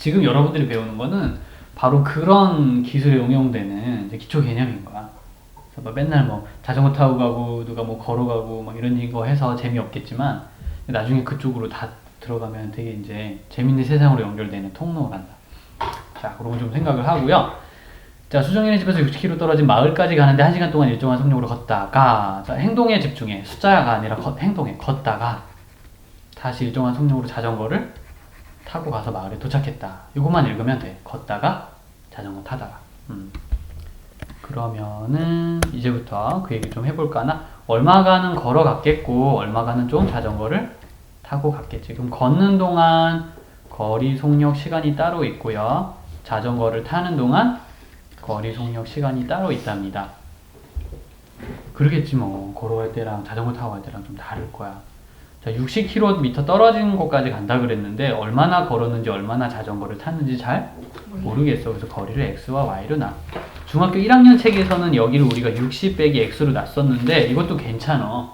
지금 여러분들이 배우는 거는 바로 그런 기술에 응용되는 이제 기초 개념인 거야. 그래서 뭐 맨날 뭐 자전거 타고 가고 누가 뭐 걸어가고 막 이런 거 해서 재미없겠지만 나중에 그쪽으로 다 들어가면 되게 이제 재밌는 세상으로 연결되는 통로가 간다. 자, 그런 거 좀 생각을 하고요. 자, 수정이네 집에서 60km 떨어진 마을까지 가는데 1시간 동안 일정한 속력으로 걷다가, 자, 행동에 집중해. 숫자가 아니라 행동에 걷다가 다시 일정한 속력으로 자전거를 타고 가서 마을에 도착했다. 이것만 읽으면 돼. 걷다가 자전거 타다가. 그러면은 이제부터 그 얘기 좀 해볼까나? 얼마간은 걸어갔겠고 얼마간은 좀 자전거를 타고 갔겠지. 그럼 걷는 동안 거리 속력 시간이 따로 있고요. 자전거를 타는 동안 거리 속력 시간이 따로 있답니다. 그러겠지 뭐. 걸어갈 때랑 자전거 타고 갈 때랑 좀 다를 거야. 자, 60km 떨어진 곳까지 간다 그랬는데 얼마나 걸었는지 얼마나 자전거를 탔는지 잘 모르겠어. 그래서 거리를 x와 y로 놔. 중학교 1학년 책에서는 여기를 우리가 60 빼기 x로 놨었는데 이것도 괜찮아.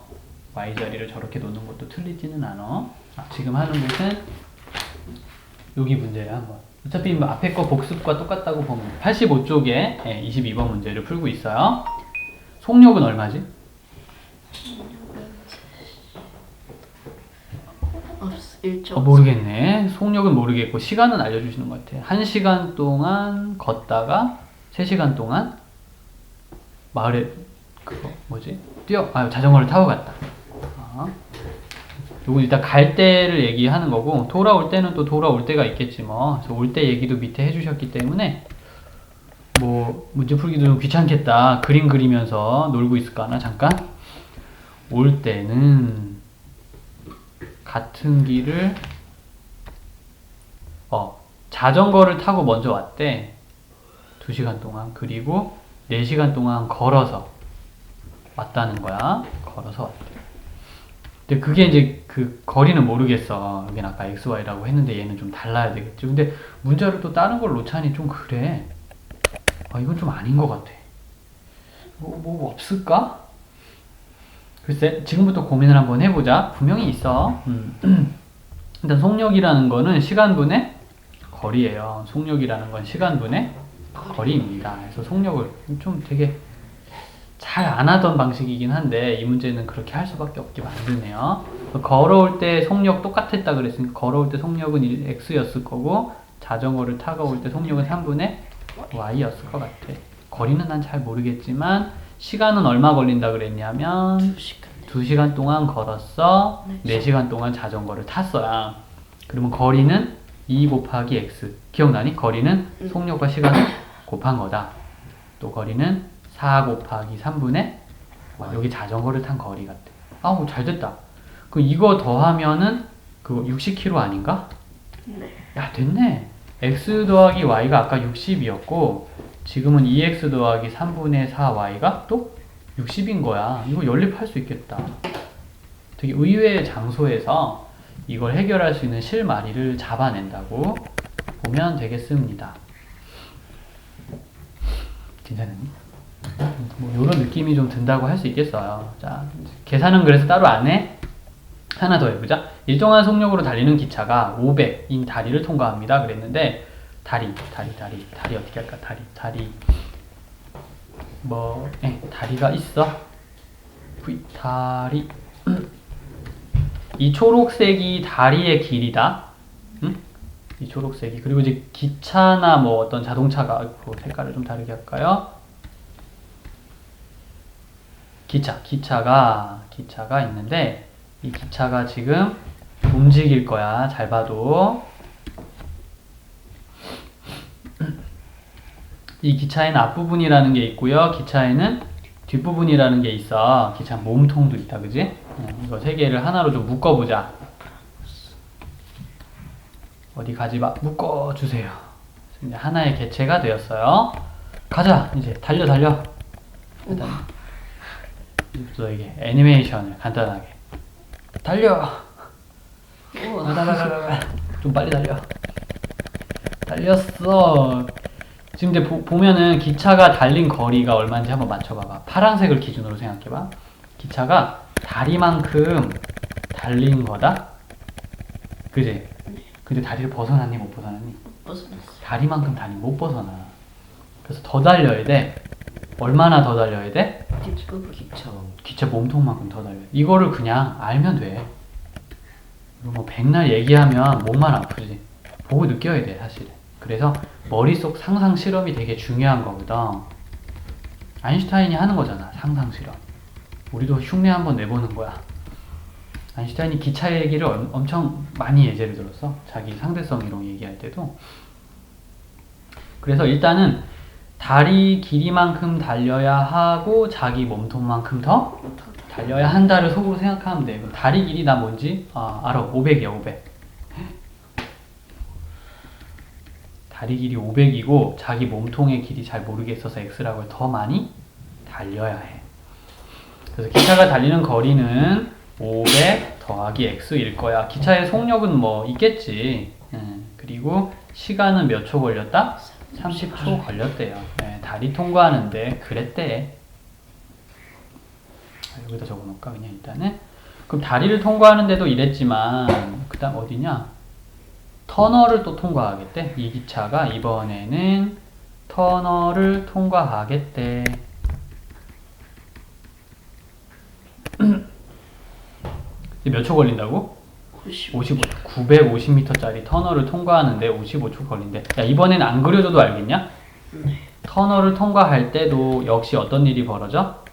y자리를 저렇게 놓는 것도 틀리지는 않아. 지금 하는 것은 여기 문제를 한번. 어차피 뭐 앞에 거 복습과 똑같다고 보면 85쪽에 22번 문제를 풀고 있어요. 속력은 얼마지? 모르겠네. 속력은 모르겠고 시간은 알려주시는 것 같아. 1시간 동안 걷다가 3시간 동안 마을에 자전거를 타고 갔다. 요건 일단 갈 때를 얘기하는 거고 돌아올 때는 또 돌아올 때가 있겠지 뭐. 그래서 올 때 얘기도 밑에 해주셨기 때문에 뭐 문제 풀기도 좀 귀찮겠다. 그림 그리면서 놀고 있을까나 잠깐. 올 때는 같은 길을 자전거를 타고 먼저 왔대. 2시간 동안. 그리고 4시간 동안 걸어서 왔다는 거야. 걸어서 왔대. 근데 그게 이제 그 거리는 모르겠어. 여긴 아까 XY라고 했는데 얘는 좀 달라야 되겠지. 근데 문자를 또 다른 걸 놓자니 좀 그래. 이건 좀 아닌 것 같아. 뭐 없을까? 글쎄, 지금부터 고민을 한번 해보자. 분명히 있어. 일단 속력이라는 거는 시간분의 거리예요. 속력이라는 건 시간분의 거리입니다. 그래서 속력을 좀 되게 잘 안 하던 방식이긴 한데 이 문제는 그렇게 할 수밖에 없게 만드네요. 걸어올 때 속력 똑같았다 그랬으니까 걸어올 때 속력은 x였을 거고 자전거를 타고 올 때 속력은 3분의 y였을 것 같아. 거리는 난 잘 모르겠지만 시간은 얼마 걸린다 그랬냐면 2시간 동안 걸었어. 4시간 동안 자전거를 탔어야. 그러면 거리는 2 곱하기 x. 기억나니? 거리는 속력과 시간을 곱한 거다. 또 거리는 4 곱하기 3분의 여기 자전거를 탄 거리 같아. 잘 됐다. 그럼 이거 더하면은 그거 60km 아닌가? 네. 야, 됐네. x 더하기 y가 아까 60이었고 지금은 2x 더하기 3분의 4y가 또 60인 거야. 이거 연립할 수 있겠다. 되게 의외의 장소에서 이걸 해결할 수 있는 실마리를 잡아낸다고 보면 되겠습니다. 괜찮니? 뭐 이런 느낌이 좀 든다고 할 수 있겠어요. 자, 계산은 그래서 따로 안 해. 하나 더 해보자. 일정한 속력으로 달리는 기차가 500인 다리를 통과합니다. 그랬는데 다리 어떻게 할까? 다리가 있어. 다리. 이 초록색이 다리의 길이다. 이 초록색이. 그리고 이제 기차나 뭐 어떤 자동차가 색깔을 좀 다르게 할까요? 기차가 있는데 이 기차가 지금 움직일 거야. 잘 봐도. 이 기차에는 앞부분이라는 게 있고요. 기차에는 뒷부분이라는 게 있어. 기차 몸통도 있다. 그지? 이거 세 개를 하나로 좀 묶어보자. 어디 가지 마. 묶어주세요. 이제 하나의 개체가 되었어요. 가자. 이제 달려. 일단 이제부터 이게 애니메이션을 간단하게 달려. 좀 빨리 달려. 달렸어. 지금 이제 보면은 기차가 달린 거리가 얼마인지 한번 맞춰봐봐. 파란색을 기준으로 생각해봐. 기차가 다리만큼 달린 거다. 그지? 근데 다리를 벗어났니 못 벗어났니? 벗어났어. 다리만큼 다리 못 벗어나. 그래서 더 달려야 돼. 얼마나 더 달려야 돼? 뒷부분. 기차 몸통만큼 더 달려. 이거를 그냥 알면 돼. 이거 뭐 백날 얘기하면 몸만 아프지. 보고 느껴야 돼 사실은. 그래서 머릿속 상상 실험이 되게 중요한 거거든. 아인슈타인이 하는 거잖아 상상 실험. 우리도 흉내 한번 내보는 거야. 아인슈타인이 기차 얘기를 엄청 많이 예제를 들었어. 자기 상대성 이론 얘기할 때도. 그래서 일단은 다리 길이만큼 달려야 하고 자기 몸통만큼 더 달려야 한다를 속으로 생각하면 돼. 그럼 다리 길이 나 뭔지 알아. 500이야 500. 다리 길이 500이고 자기 몸통의 길이 잘 모르겠어서 x라고 더 많이 달려야 해. 그래서 기차가 달리는 거리는 500 더하기 x일 거야. 기차의 속력은 뭐 있겠지. 그리고 시간은 몇 초 걸렸다? 30초 걸렸대요. 다리 통과하는데 그랬대. 여기다 적어놓을까 그냥 일단은. 그럼 다리를 통과하는데도 이랬지만 그 다음 어디냐? 터널을 또 통과하겠대. 이 기차가 이번에는 터널을 통과하겠대. 몇 초 걸린다고? 55초. 950m짜리 터널을 통과하는데 55초 걸린대. 야, 이번엔 안 그려줘도 알겠냐? 네. 터널을 통과할 때도 역시 어떤 일이 벌어져?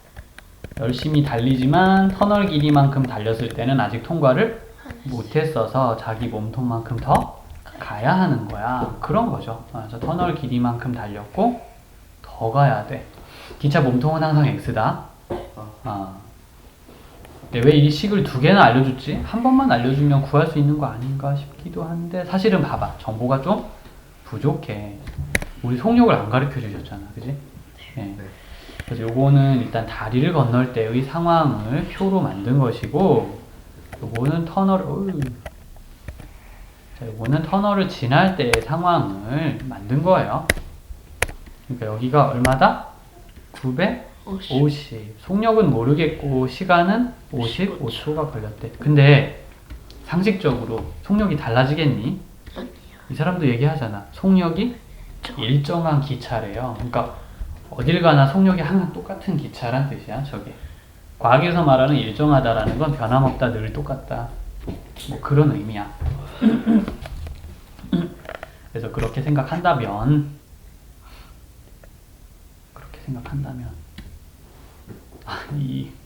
열심히 달리지만 터널 길이만큼 달렸을 때는 아직 통과를 못했어서 자기 몸통만큼 더 가야 하는 거야. 그런 거죠. 그래서 터널 길이만큼 달렸고 더 가야 돼. 기차 몸통은 항상 x다. 왜 이 식을 두 개나 알려줬지? 한 번만 알려주면 구할 수 있는 거 아닌가 싶기도 한데 사실은 봐봐. 정보가 좀 부족해. 우리 속력을 안 가르쳐 주셨잖아. 그지? 네. 그래서 요거는 일단 다리를 건널 때의 상황을 표로 만든 것이고 요거는 요거는 터널을 지날 때의 상황을 만든 거예요. 그러니까 여기가 얼마다? 950. 속력은 모르겠고 시간은 55초가 걸렸대. 근데 상식적으로 속력이 달라지겠니? 아니요. 이 사람도 얘기하잖아. 속력이 일정한 기차래요. 그러니까 어딜 가나 속력이 항상 똑같은 기차란 뜻이야. 저게 과학에서 말하는 일정하다라는 건 변함없다, 늘 똑같다, 뭐 그런 의미야. 그래서 그렇게 생각한다면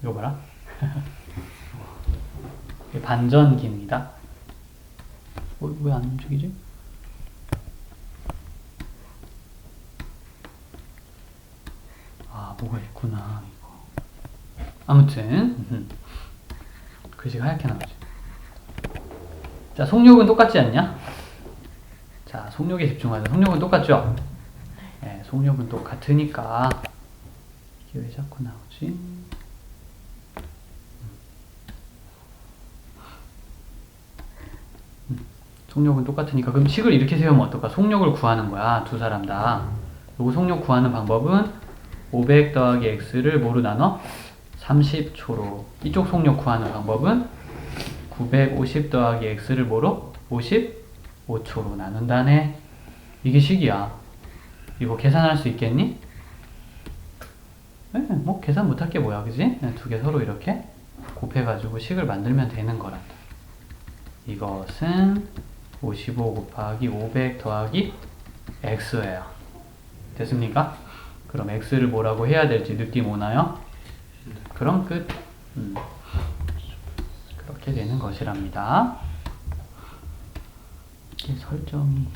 이거 봐라. 반전 기능이다. 왜 안 움직이지? 뭐가 있구나 이거. 아무튼 글씨가 하얗게 나오지. 자, 속력은 똑같지 않냐? 자, 속력에 집중하자. 속력은 똑같죠? 네, 속력은 똑같으니까 이게 왜 자꾸 나오지? 속력은 똑같으니까 그럼 식을 이렇게 세우면 어떨까? 속력을 구하는 거야. 두 사람 다. 요거 속력 구하는 방법은 500 더하기 x를 뭐로 나눠? 30초로. 이쪽 속력 구하는 방법은 950 더하기 x를 뭐로? 55초로 나눈다네. 이게 식이야. 이거 계산할 수 있겠니? 뭐 계산 못할 게 뭐야, 그지? 두 개 서로 이렇게 곱해가지고 식을 만들면 되는 거란다. 이것은 55 곱하기 500 더하기 x예요. 됐습니까? 그럼 x를 뭐라고 해야 될지 느낌 오나요? 그럼 끝. 그렇게 되는 것이랍니다. 이게 설정이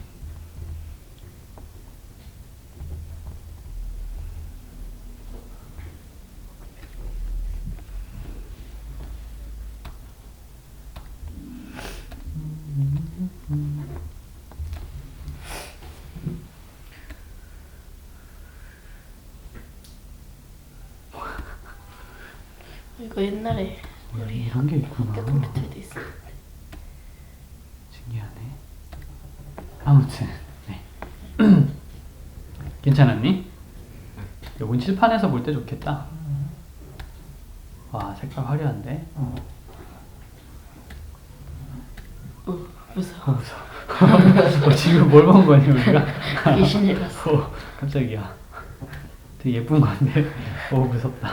이거 옛날에 우리 이런 게 있구나. 학교 컴퓨터에도 있어. 신기하네. 아무튼 네. 괜찮았니? 요건 칠판에서 볼 때 좋겠다. 와, 색깔 화려한데? 무서워. 무서워. 지금 뭘 본 거니 우리가? 귀신을 봤어. 깜짝이야. 되게 예쁜 건데. 무섭다.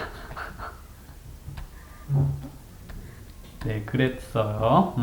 네, 그랬어요.